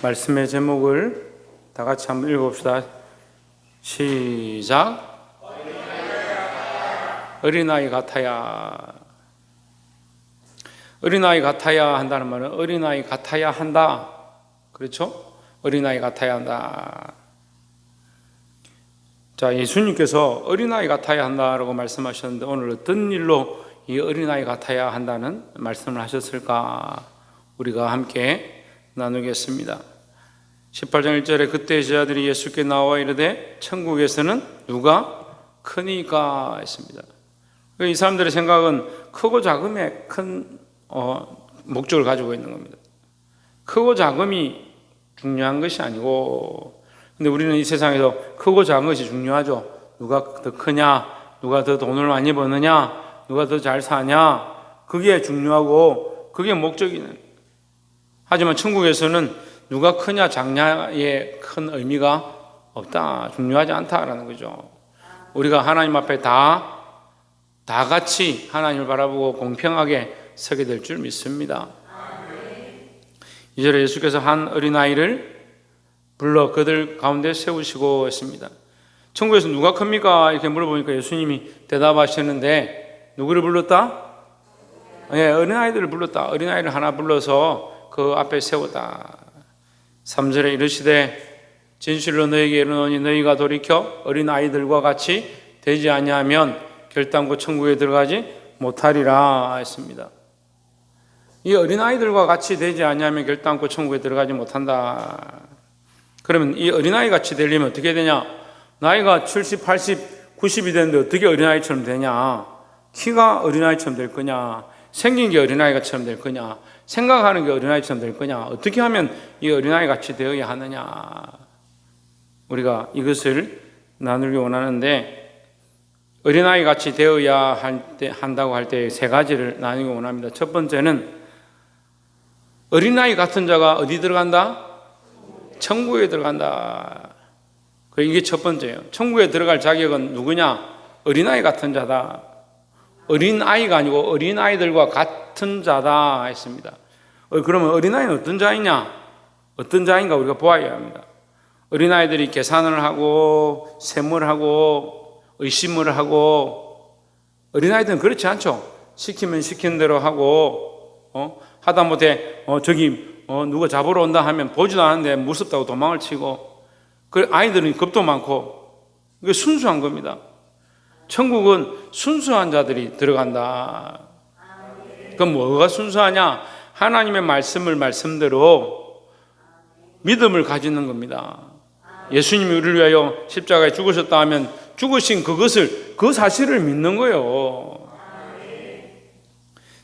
말씀의 제목을 다 같이 한번 읽어봅시다. 시작. 어린아이 같아야. 어린아이 같아야 한다는 말은 어린아이 같아야 한다. 그렇죠? 어린아이 같아야 한다. 자, 예수님께서 어린아이 같아야 한다라고 말씀하셨는데 오늘 어떤 일로 이 어린아이 같아야 한다는 말씀을 하셨을까? 우리가 함께 나누겠습니다. 18장 1절에 그때 제자들이 예수께 나와 이르되 천국에서는 누가 크니까 했습니다. 이 사람들의 생각은 크고 작음에 큰 목적을 가지고 있는 겁니다. 크고 작음이 중요한 것이 아니고, 근데 우리는 이 세상에서 크고 작은 것이 중요하죠. 누가 더 크냐, 누가 더 돈을 많이 버느냐, 누가 더 잘 사냐, 그게 중요하고 그게 목적이네. 하지만 천국에서는 누가 크냐 작냐에 큰 의미가 없다, 중요하지 않다라는 거죠. 우리가 하나님 앞에 다 같이 하나님을 바라보고 공평하게 서게 될 줄 믿습니다. 이절에 예수께서 한 어린아이를 불러 그들 가운데 세우시고 했습니다. 천국에서 누가 큽니까? 이렇게 물어보니까 예수님이 대답하시는데 누구를 불렀다? 예, 어린아이들을 불렀다. 어린아이를 하나 불러서 그 앞에 세웠다. 3절에 이르시되 진실로 너희에게 이르노니 너희가 돌이켜 어린아이들과 같이 되지 아니하면 결단코 천국에 들어가지 못하리라 했습니다. 이 어린아이들과 같이 되지 아니하면 결단코 천국에 들어가지 못한다. 그러면 이 어린아이 같이 되려면 어떻게 되냐? 나이가 70, 80, 90이 되는데 어떻게 어린아이처럼 되냐? 키가 어린아이처럼 될 거냐? 생긴 게 어린아이처럼 될 거냐? 생각하는 게 어린아이처럼 될 거냐? 어떻게 하면 이 어린아이 같이 되어야 하느냐? 우리가 이것을 나누기 원하는데, 어린아이 같이 되어야 한다고 할 때 세 가지를 나누기 원합니다. 첫 번째는 어린아이 같은 자가 어디 들어간다? 천국에 들어간다. 이게 첫 번째예요. 천국에 들어갈 자격은 누구냐? 어린아이 같은 자다. 어린아이가 아니고 어린아이들과 같은 자다 했습니다. 그러면 어린아이는 어떤 자이냐? 어떤 자인가 우리가 보아야 합니다. 어린아이들이 계산을 하고 세무를 하고 의심을 하고, 어린아이들은 그렇지 않죠. 시키면 시킨 대로 하고, 하다못해 누가 잡으러 온다 하면 보지도 않았는데 무섭다고 도망을 치고, 그 아이들은 겁도 많고, 이게 순수한 겁니다. 천국은 순수한 자들이 들어간다. 그럼 뭐가 순수하냐? 하나님의 말씀을 말씀대로 믿음을 가지는 겁니다. 예수님이 우리를 위하여 십자가에 죽으셨다 하면 죽으신 그 사실을 믿는 거예요.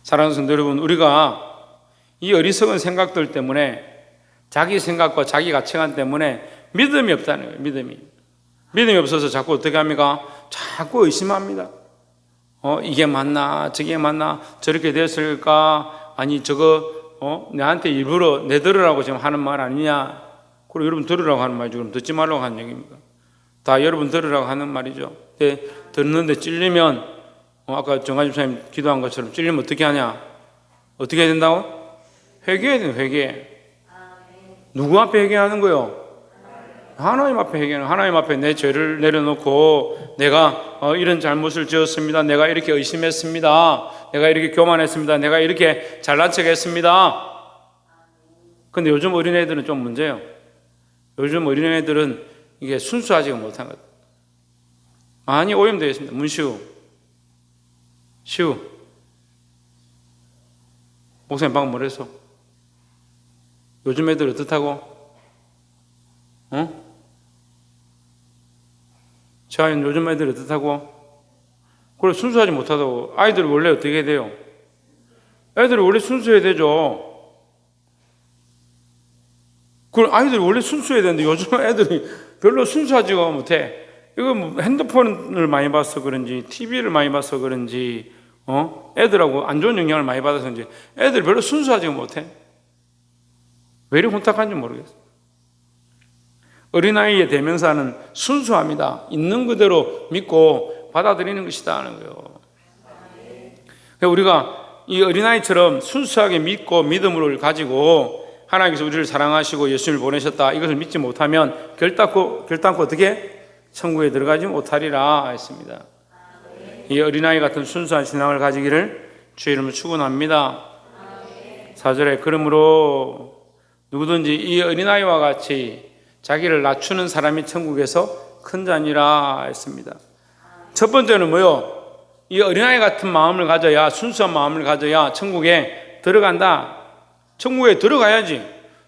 사랑하는 성도 여러분, 우리가 이 어리석은 생각들 때문에, 자기 생각과 자기 가치관 때문에 믿음이 없다는 거예요. 믿음이 없어서 자꾸 어떻게 합니까? 자꾸 의심합니다. 이게 맞나? 저게 맞나? 저렇게 됐을까? 아니 저거 내한테 일부러 내들으라고 지금 하는 말 아니냐? 그리고 여러분 들으라고 하는 말이죠. 그럼 듣지 말라고 하는 얘기입니까? 다 여러분 들으라고 하는 말이죠. 듣는데 찔리면 아까 정관 집사님 기도한 것처럼 찔리면 어떻게 하냐? 어떻게 해야 된다고? 회개해야 돼요. 회개. 누구 앞에 회개하는 거요? 하나님 앞에 회개는, 하나님 앞에 내 죄를 내려놓고 내가 이런 잘못을 지었습니다. 내가 이렇게 의심했습니다. 내가 이렇게 교만했습니다. 내가 이렇게 잘난 척했습니다. 근데 요즘 어린애들은 좀 문제예요. 요즘 어린애들은 이게 순수하지가 못한 것. 많이 오염되어 있습니다. 문시우 목사님 방금 뭐랬어? 요즘 애들 어떻다고? 자연 요즘 애들 어떻다고? 그래, 순수하지 못하다고. 아이들이 원래 어떻게 돼요? 애들이 원래 순수해야 되죠. 그럼 아이들이 원래 순수해야 되는데 요즘 애들이 별로 순수하지가 못해. 이거 뭐 핸드폰을 많이 봐서 그런지, TV를 많이 봐서 그런지, 애들하고 안 좋은 영향을 많이 받아서 그런지 애들이 별로 순수하지가 못해. 왜 이렇게 혼탁한지 모르겠어. 어린아이의 대명사는 순수합니다. 있는 그대로 믿고 받아들이는 것이다 하는 거예요. 우리가 이 어린아이처럼 순수하게 믿고 믿음을 가지고 하나님께서 우리를 사랑하시고 예수님을 보내셨다, 이것을 믿지 못하면 결단코 어떻게 천국에 들어가지 못하리라 했습니다. 이 어린아이 같은 순수한 신앙을 가지기를 주의 이름으로 축원합니다. 4절에 그러므로 누구든지 이 어린아이와 같이 자기를 낮추는 사람이 천국에서 큰 자니라 했습니다. 첫 번째는 뭐요? 이 어린아이 같은 마음을 가져야, 순수한 마음을 가져야 천국에 들어간다. 천국에 들어가야지.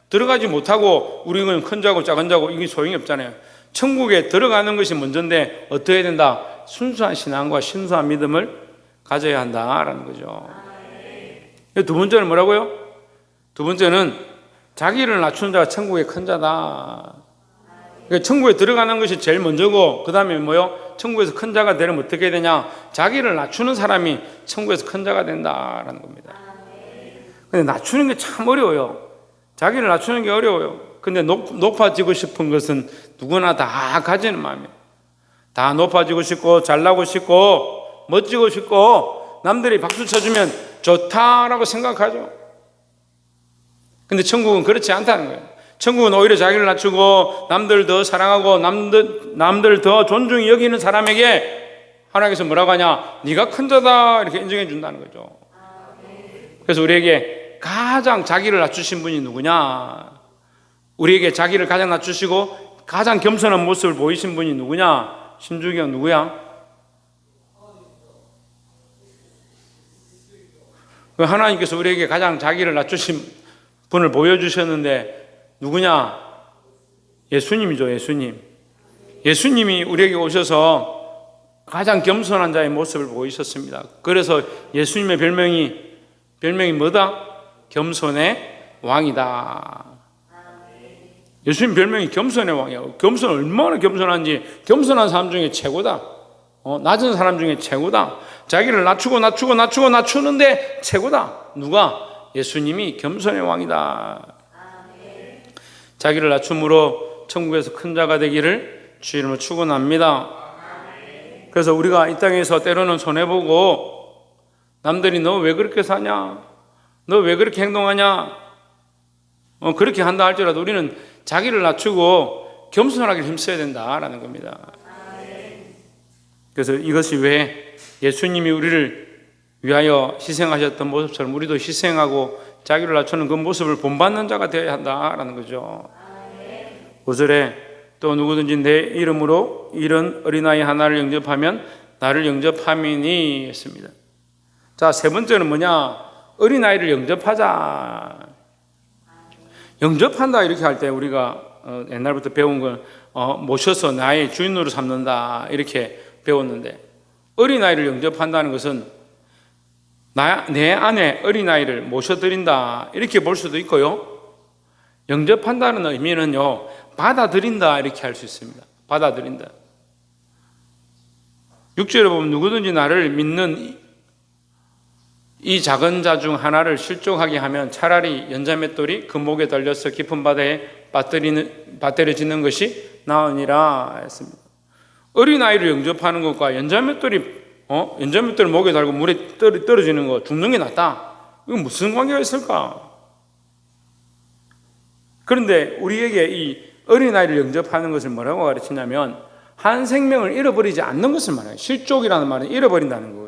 들어가지 못하고 우리는 큰 자고 작은 자고 이게 소용이 없잖아요. 천국에 들어가는 것이 먼저인데 어떻게 해야 된다? 순수한 신앙과 순수한 믿음을 가져야 한다라는 거죠. 두 번째는 뭐라고요? 두 번째는 자기를 낮추는 자가 천국의 큰 자다. 그러니까 천국에 들어가는 것이 제일 먼저고, 그 다음에 뭐요? 천국에서 큰 자가 되려면 어떻게 해야 되냐? 자기를 낮추는 사람이 천국에서 큰 자가 된다라는 겁니다. 근데 낮추는 게 참 어려워요. 자기를 낮추는 게 어려워요. 근데 높아지고 싶은 것은 누구나 다 가지는 마음이에요. 다 높아지고 싶고 잘나고 싶고 멋지고 싶고 남들이 박수 쳐주면 좋다라고 생각하죠. 근데 천국은 그렇지 않다는 거예요. 천국은 오히려 자기를 낮추고 남들 더 사랑하고 남들 더 존중히 여기는 사람에게 하나님께서 뭐라고 하냐? 네가 큰 자다 이렇게 인정해 준다는 거죠. 그래서 우리에게 가장 자기를 낮추신 분이 누구냐? 우리에게 자기를 가장 낮추시고 가장 겸손한 모습을 보이신 분이 누구냐? 심주경 누구야? 하나님께서 우리에게 가장 자기를 낮추신 분을 보여주셨는데 누구냐? 예수님이죠. 예수님이 우리에게 오셔서 가장 겸손한 자의 모습을 보이셨습니다. 그래서 예수님의 별명이 뭐다? 겸손의 왕이다. 예수님 별명이 겸손의 왕이야. 겸손 얼마나 겸손한지, 겸손한 사람 중에 최고다. 낮은 사람 중에 최고다. 자기를 낮추는데 최고다. 누가? 예수님이 겸손의 왕이다. 자기를 낮춤으로 천국에서 큰 자가 되기를 주 이름으로 축원합니다. 그래서 우리가 이 땅에서 때로는 손해보고 남들이 너 왜 그렇게 사냐? 너 왜 그렇게 행동하냐? 그렇게 한다 할지라도 우리는 자기를 낮추고 겸손하게 힘써야 된다라는 겁니다. 그래서 이것이 왜 예수님이 우리를 위하여 희생하셨던 모습처럼 우리도 희생하고 자기를 낮추는 그 모습을 본받는 자가 되어야 한다라는 거죠. 5절에 또 누구든지 내 이름으로 이런 어린아이 하나를 영접하면 나를 영접함이니 했습니다. 자, 세 번째는 뭐냐? 어린아이를 영접하자. 영접한다 이렇게 할 때 우리가 옛날부터 배운 건 모셔서 나의 주인으로 삼는다 이렇게 배웠는데, 어린아이를 영접한다는 것은 내 안에 어린아이를 모셔드린다 이렇게 볼 수도 있고요, 영접한다는 의미는요 받아들인다 이렇게 할 수 있습니다. 받아들인다. 6절에 보면 누구든지 나를 믿는 이 작은 자 중 하나를 실족하게 하면 차라리 연자맷돌이 그 목에 달려서 깊은 바다에 빠뜨려지는 것이 나으니라 했습니다. 어린아이를 영접하는 것과 연자맷돌을 목에 달고 물에 떨어지는 거, 죽는 게 낫다. 이건 무슨 관계가 있을까? 그런데 우리에게 이 어린아이를 영접하는 것을 뭐라고 가르치냐면 한 생명을 잃어버리지 않는 것을 말해요. 실족이라는 말은 잃어버린다는 거예요.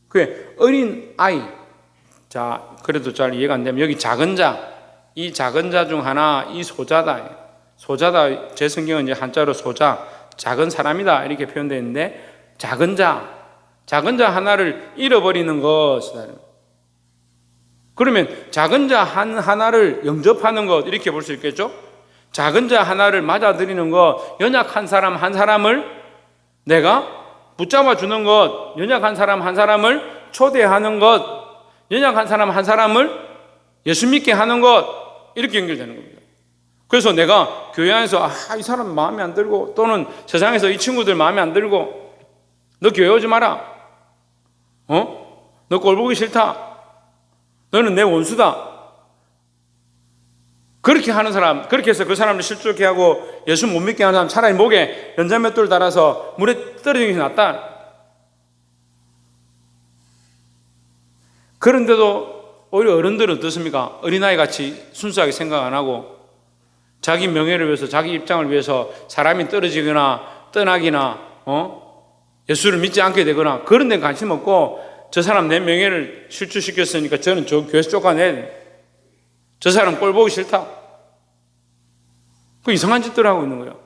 그게 어린아이. 자, 그래도 잘 이해가 안 되면 여기 작은 자, 이 작은 자 중 하나, 이 소자다. 소자다, 제 성경은 이제 한자로 소자, 작은 사람이다 이렇게 표현되어 있는데, 작은 자 하나를 잃어버리는 것이다. 그러면 작은 자 하나를 영접하는 것 이렇게 볼 수 있겠죠? 작은 자 하나를 맞아들이는 것, 연약한 사람 한 사람을 내가 붙잡아 주는 것, 연약한 사람 한 사람을 초대하는 것, 연약한 사람 한 사람을 예수 믿게 하는 것, 이렇게 연결되는 겁니다. 그래서 내가 교회 안에서 이 사람 마음에 안 들고, 또는 세상에서 이 친구들 마음에 안 들고, 너 교회 오지 마라. 너 꼴 보기 싫다. 너는 내 원수다. 그렇게 하는 사람, 그렇게 해서 그 사람을 실족해 하고 예수 못 믿게 하는 사람, 차라리 목에 연자맷돌 달아서 물에 떨어지는 게 낫다. 그런데도 오히려 어른들은 어떻습니까? 어린아이 같이 순수하게 생각 안 하고 자기 명예를 위해서, 자기 입장을 위해서 사람이 떨어지거나 떠나기나 예수를 믿지 않게 되거나 그런 데 관심 없고, 저 사람 내 명예를 실추시켰으니까 저는 저 교회에서 쫓아내야 돼. 저 사람 꼴 보기 싫다. 그 이상한 짓들을 하고 있는 거예요.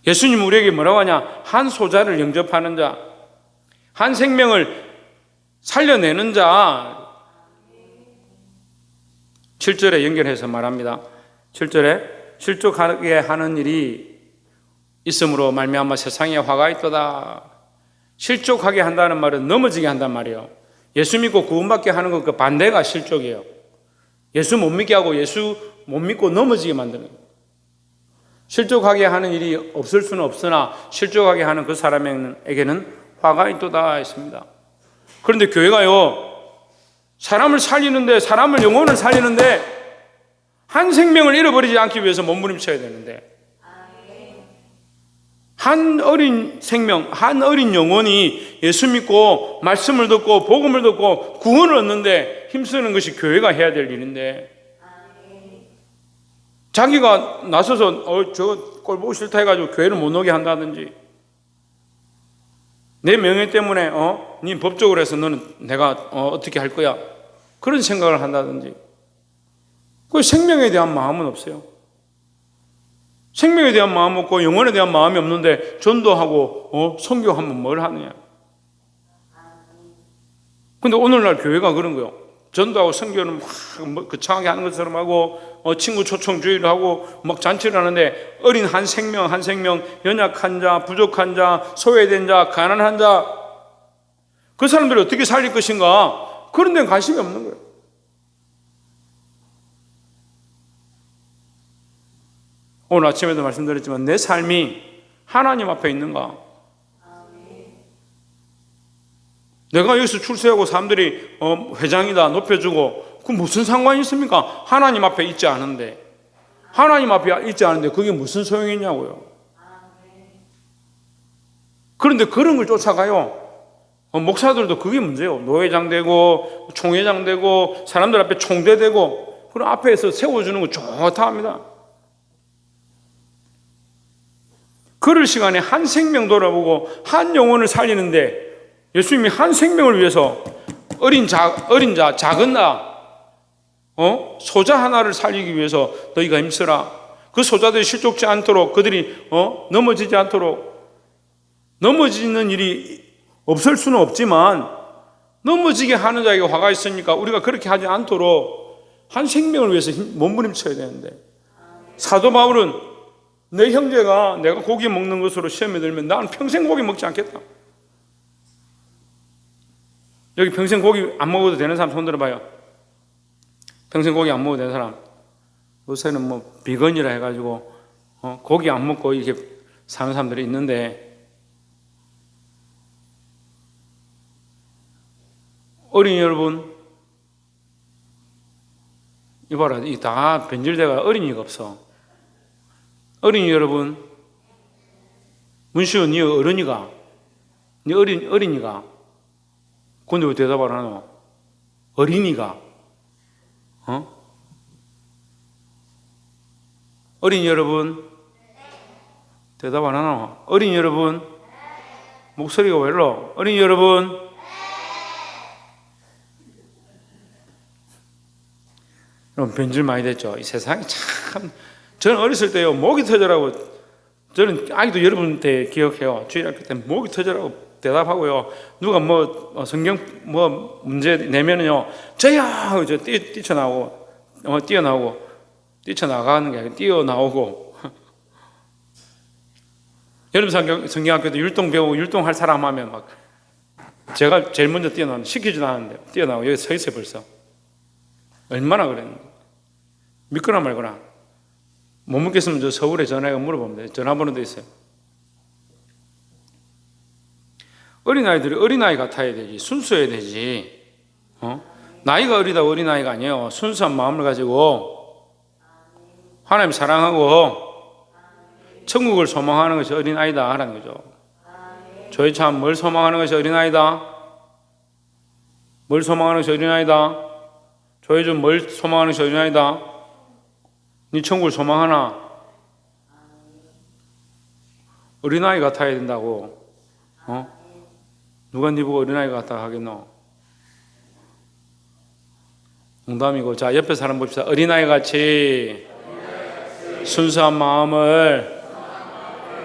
예수님 우리에게 뭐라고 하냐? 한 소자를 영접하는 자, 한 생명을 살려내는 자. 7절에 연결해서 말합니다. 7절에 실족하게 하는 일이 있으므로 말미암아 세상에 화가 있도다. 실족하게 한다는 말은 넘어지게 한단 말이에요. 예수 믿고 구원받게 하는 것 그 반대가 실족이에요. 예수 못 믿게 하고 예수 못 믿고 넘어지게 만드는 거예요. 실족하게 하는 일이 없을 수는 없으나 실족하게 하는 그 사람에게는 화가 있도다 했습니다. 그런데 교회가요, 사람을 살리는데, 사람을 영혼을 살리는데 한 생명을 잃어버리지 않기 위해서 몸부림쳐야 되는데, 한 어린 생명, 한 어린 영혼이 예수 믿고 말씀을 듣고 복음을 듣고 구원을 얻는데 힘쓰는 것이 교회가 해야 될 일인데, 자기가 나서서 저 꼴 보기 싫다 해가지고 교회를 못 오게 한다든지, 내 명예 때문에 네 법적으로 해서 너는 내가 어떻게 할 거야, 그런 생각을 한다든지, 그 생명에 대한 마음은 없어요. 생명에 대한 마음 없고 영혼에 대한 마음이 없는데 전도하고 선교하면 뭘 하느냐. 근데 오늘날 교회가 그런 거예요. 전도하고 선교는 막 거창하게 하는 것처럼 하고 친구 초청주의를 하고 막 잔치를 하는데, 어린 한 생명 한 생명, 연약한 자, 부족한 자, 소외된 자, 가난한 자, 그 사람들을 어떻게 살릴 것인가, 그런 데는 관심이 없는 거예요. 오늘 아침에도 말씀드렸지만 내 삶이 하나님 앞에 있는가? 내가 여기서 출세하고 사람들이 회장이다 높여주고 그 무슨 상관이 있습니까? 하나님 앞에 있지 않은데, 하나님 앞에 있지 않은데 그게 무슨 소용이 있냐고요. 그런데 그런 걸 쫓아가요. 목사들도 그게 문제예요. 노회장 되고 총회장 되고 사람들 앞에 총대 되고, 그럼 앞에서 세워주는 거 좋다 합니다. 그럴 시간에 한 생명 돌아보고 한 영혼을 살리는데, 예수님이 한 생명을 위해서 어린 자, 작은 나, 소자 하나를 살리기 위해서 너희가 힘쓰라. 그 소자들이 실족지 않도록, 그들이 넘어지지 않도록. 넘어지는 일이 없을 수는 없지만 넘어지게 하는 자에게 화가 있으니까 우리가 그렇게 하지 않도록 한 생명을 위해서 몸부림쳐야 되는데, 사도 바울은 내 형제가 내가 고기 먹는 것으로 시험에 들면 나는 평생 고기 먹지 않겠다. 여기 평생 고기 안 먹어도 되는 사람 손 들어봐요. 평생 고기 안 먹어도 되는 사람. 요새는 뭐 비건이라 해가지고 고기 안 먹고 이렇게 사는 사람들이 있는데, 어린이 여러분, 이봐라, 이 다 변질돼가 어린이가 없어. 어린이 여러분, 문시우, 네 어른이가, 네 어린이가, 근데 왜 대답 안 하노? 어린이가, 어린이 여러분, 대답 안 하노? 어린이 여러분, 목소리가 왜 이러? 어린이 여러분, 여러분 변질 많이 됐죠? 이 세상이 참. 저는 어렸을 때요, 목이 터져라고, 저는 아직도 여러분 때 기억해요. 주일학교 때 목이 터져라고 대답하고요, 누가 성경 문제 내면은요, 저야! 저 뛰쳐나오고, 뛰쳐나가는 게 아니라 뛰어나오고. 여러분 성경학교 때 율동 배우고 율동할 사람 하면 막, 제가 제일 먼저 뛰어나오는데, 시키지도 않았는데, 뛰어나오고, 여기 서 있어요, 벌써. 얼마나 그랬는데. 믿거나 말거나. 못 믿겠으면 저 서울에 전화해서 물어보면 돼요. 전화번호도 있어요. 어린아이들이 어린아이 같아야 되지, 순수해야 되지. 나이가 어리다고 어린아이가 아니에요. 순수한 마음을 가지고 하나님 사랑하고 천국을 소망하는 것이 어린아이다 하라는 거죠. 저희 참 뭘 소망하는 것이 어린아이다? 뭘 소망하는 것이 어린아이다? 조혜준 뭘 소망하는 것이 어린아이다? 네 천국을 소망하나? 어린아이 같아야 된다고. 누가 네 보고 어린아이 같다 하겠노? 농담이고. 자, 옆에 사람 봅시다. 어린아이 같이 순수한 마음을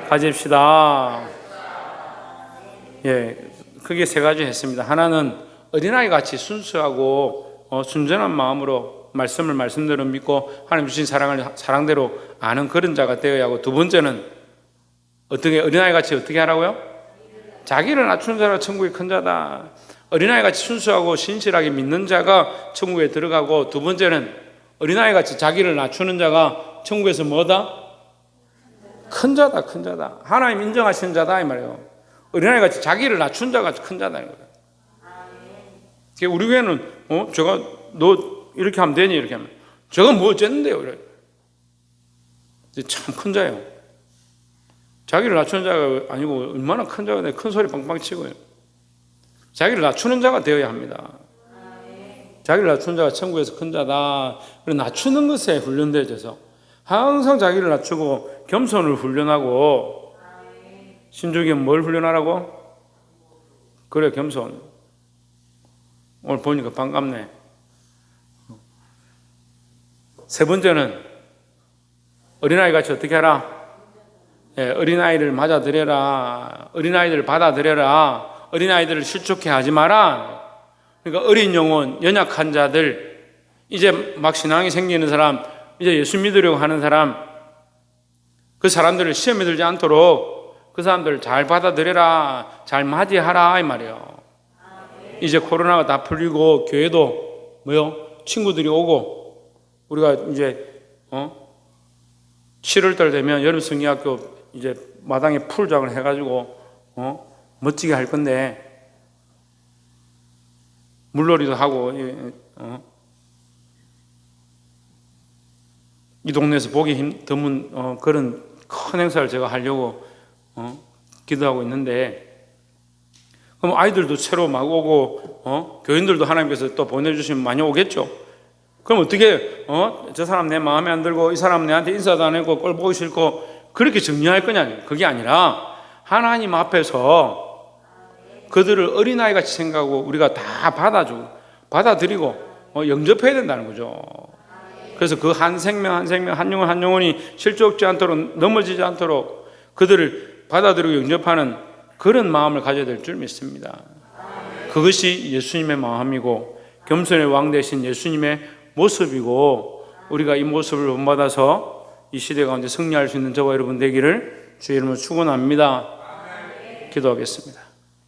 가집시다. 예, 크게 세 가지 했습니다. 하나는 어린아이 같이 순수하고 순전한 마음으로 말씀을 말씀대로 믿고 하나님 주신 사랑을 사랑대로 아는 그런 자가 되어야 하고, 두 번째는 어떻게 어린아이 같이 어떻게 하라고요? 자기를 낮추는 자가 천국의 큰 자다. 어린아이 같이 순수하고 신실하게 믿는 자가 천국에 들어가고, 두 번째는 어린아이 같이 자기를 낮추는 자가 천국에서 뭐다? 큰 자다, 큰 자다. 하나님 인정하시는 자다 이 말이에요. 어린아이 같이 자기를 낮춘 자가 큰 자다 이거예요. 우리 교회는 제가 너 이렇게 하면 되니 이렇게 하면 제가 뭐 어쨌는데요 이래. 참 큰 자예요. 자기를 낮추는 자가 아니고 얼마나 큰 자가 돼. 큰 소리 빵빵 치고요. 자기를 낮추는 자가 되어야 합니다. 자기를 낮추는 자가 천국에서 큰 자다. 그리고 낮추는 것에 훈련되어져서 항상 자기를 낮추고 겸손을 훈련하고, 신중에 뭘 훈련하라고? 그래, 겸손. 오늘 보니까 반갑네. 세 번째는 어린아이 같이 어떻게 하라? 예, 어린아이를 맞아들여라. 어린아이들을 받아들여라. 어린아이들을 실족해 하지 마라. 그러니까 어린 영혼, 연약한 자들, 이제 막 신앙이 생기는 사람, 이제 예수 믿으려고 하는 사람, 그 사람들을 시험에 들지 않도록 그 사람들을 잘 받아들여라. 잘 맞이하라 이 말이에요. 이제 코로나가 다 풀리고 교회도 친구들이 오고, 우리가 이제 7월달 되면 여름 성리학교 이제 마당에 풀장을 해가지고 멋지게 할 건데, 물놀이도 하고, 이 동네에서 보기 드문 그런 큰 행사를 제가 하려고 기도하고 있는데, 그럼 아이들도 새로 막 오고 교인들도 하나님께서 또 보내주시면 많이 오겠죠. 그럼 어떻게 저 사람 내 마음에 안 들고 이 사람 내한테 인사도 안 했고 꼴 보기 싫고 그렇게 정리할 거냐? 그게 아니라 하나님 앞에서 그들을 어린아이같이 생각하고 우리가 다 받아들이고 영접해야 된다는 거죠. 그래서 그 한 생명 한 생명, 한 영혼 한 영혼이 실족지 않도록, 넘어지지 않도록 그들을 받아들이고 영접하는 그런 마음을 가져야 될 줄 믿습니다. 그것이 예수님의 마음이고 겸손의 왕 되신 예수님의 모습이고, 우리가 이 모습을 본받아서 이 시대 가운데 승리할 수 있는 저와 여러분 되기를 주의 이름으로 축원합니다. 기도하겠습니다.